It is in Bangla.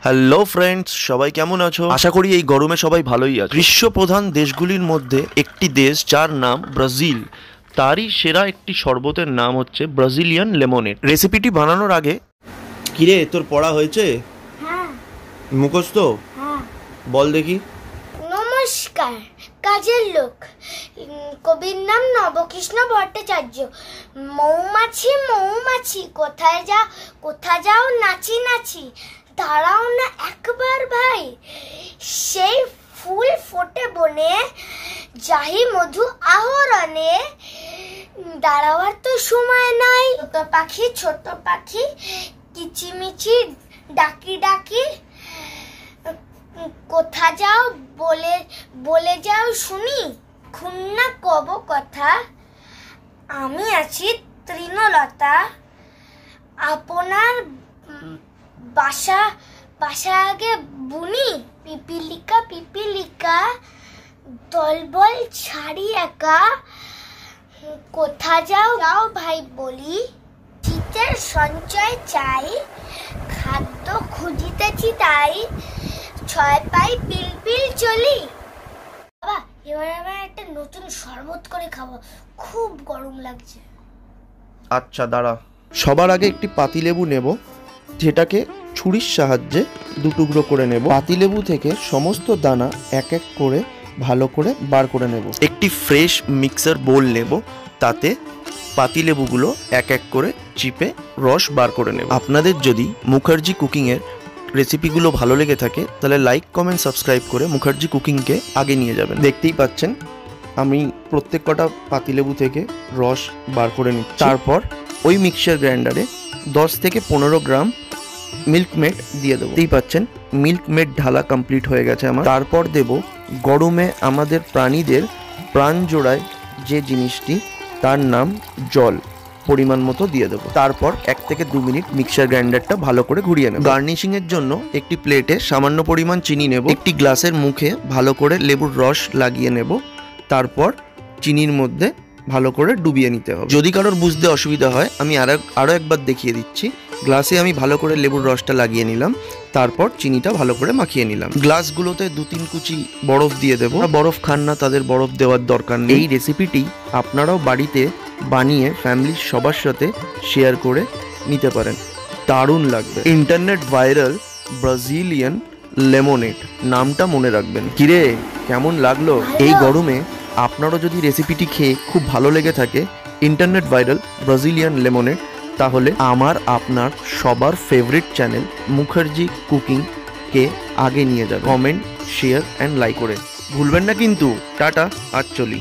হ্যালো ফ্রেন্ডস, সবাই কেমন আছো? আশা করি এই গরমে সবাই ভালোই আছে। গ্রীষ্ম প্রধান দেশগুলির মধ্যে একটি দেশ যার নাম ব্রাজিল, তারই সেরা একটি শরবতের নাম হচ্ছে ব্রাজিলিয়ান লেমনেড। রেসিপিটি বানানোর আগে, কিরে তোর পড়া হয়েছে? হ্যাঁ। মুখস্থ? হ্যাঁ। বল দেখি। নমস্কার, কাজের লোক। কবির নাম নবকৃষ্ণ ভট্টাচার্য। মৌমাছি মৌমাছি কোথায় যাও নাচি নাচি, দাঁড়াও না একবার ভাই, সেই ফুল ফোটে বনে, যাহি মধু আহরণে, দাঁড়াবার তো সময় নাই। ছোট পাখি কিচিমিচি ডাকি ডাকি, কোথা যাও বলে যাও শুনি, খুন্না কব কথা, আমি আছি তৃণলতা, আপনার বাসা আগে বুনি, পিপিলিকা দলবল ছাড়ি একা, কোথা যাও ভাই বলি, শীতের সঞ্চয় চাই, খাদ্য খুঁজিতেছি তাই, ছয় পাই পিলপিল চলি। বাবা, এবার আমরা একটা নতুন শরবত করে খাবো, খুব গরম লাগছে। আচ্ছা দাঁড়া, সবার আগে একটি পাতিলেবু নেব, যেটাকে ছুরির সাহায্যে দুটুকরো করে নেব। পাতিলেবু থেকে সমস্ত দানা এক এক করে ভালো করে বার করে নেব। একটি ফ্রেশ মিক্সার বোল নেব, তাতে পাতিলেবুগুলো এক এক করে চিপে রস বার করে নেব। আপনাদের যদি মুখার্জি কুকিংয়ের রেসিপিগুলো ভালো লেগে থাকে তাহলে লাইক কমেন্ট সাবস্ক্রাইব করে মুখার্জি কুকিংকে আগে নিয়ে যাবেন। দেখতেই পাচ্ছেন আমি প্রত্যেক কটা পাতিলেবু থেকে রস বার করে নিচ্ছি। তারপর ওই মিক্সচার গ্রাইন্ডারে 10 থেকে 15 গ্রাম মিল্ক মেড দিয়ে দেবো। দেখতেই পাচ্ছেন মিল্ক মেড ঢালা কমপ্লিট হয়ে গেছে আমার। তারপর দেব গরমে আমাদের প্রাণীদের প্রাণ জোড়ায় যে জিনিসটি, তার নাম জল, পরিমাণ মতো দিয়ে দেবো। তারপর 1 থেকে 2 মিনিট মিক্সচার গ্রাইন্ডারটা ভালো করে ঘুরিয়ে নেব। গার্নিশিং এর জন্য একটি প্লেটে সামান্য পরিমাণ চিনি নেব, একটি গ্লাসের মুখে ভালো করে লেবুর রস লাগিয়ে নেব, তারপর চিনির মধ্যে ভালো করে ডুবিয়ে নিতে হবে। যদি কারোর বুঝতে অসুবিধা হয় আমি আরো একবার দেখিয়ে দিচ্ছি। গ্লাসে আমি ভালো করে লেবুর রসটা লাগিয়ে নিলাম, তারপর চিনিটা ভালো করে মাখিয়ে নিলাম। গ্লাসগুলোতে 2-3 কুচি বরফ দিয়ে দেবো। বরফ খান না, তাদের বরফ দেওয়ার দরকার নেই। এই রেসিপিটি আপনারাও বাড়িতে বানিয়ে ফ্যামিলির সবার সাথে শেয়ার করে নিতে পারেন, দারুণ লাগবে। ইন্টারনেট ভাইরাল ব্রাজিলিয়ান লেমনেড নামটা মনে রাখবেন। কিরে কেমন লাগলো? এই গরমে আপনারও যদি রেসিপিটি খেয়ে খুব ভালো লেগে থাকে, ইন্টারনেট ভাইরাল ব্রাজিলিয়ান লেমনেড, তাহলে আমার আপনার সবার ফেভারিট চ্যানেল মুখার্জি কুকিংকে আগে নিয়ে যাবে। কমেন্ট, শেয়ার অ্যান্ড লাইক করে ভুলবেন না কিন্তু। টাটা, আজ চলি।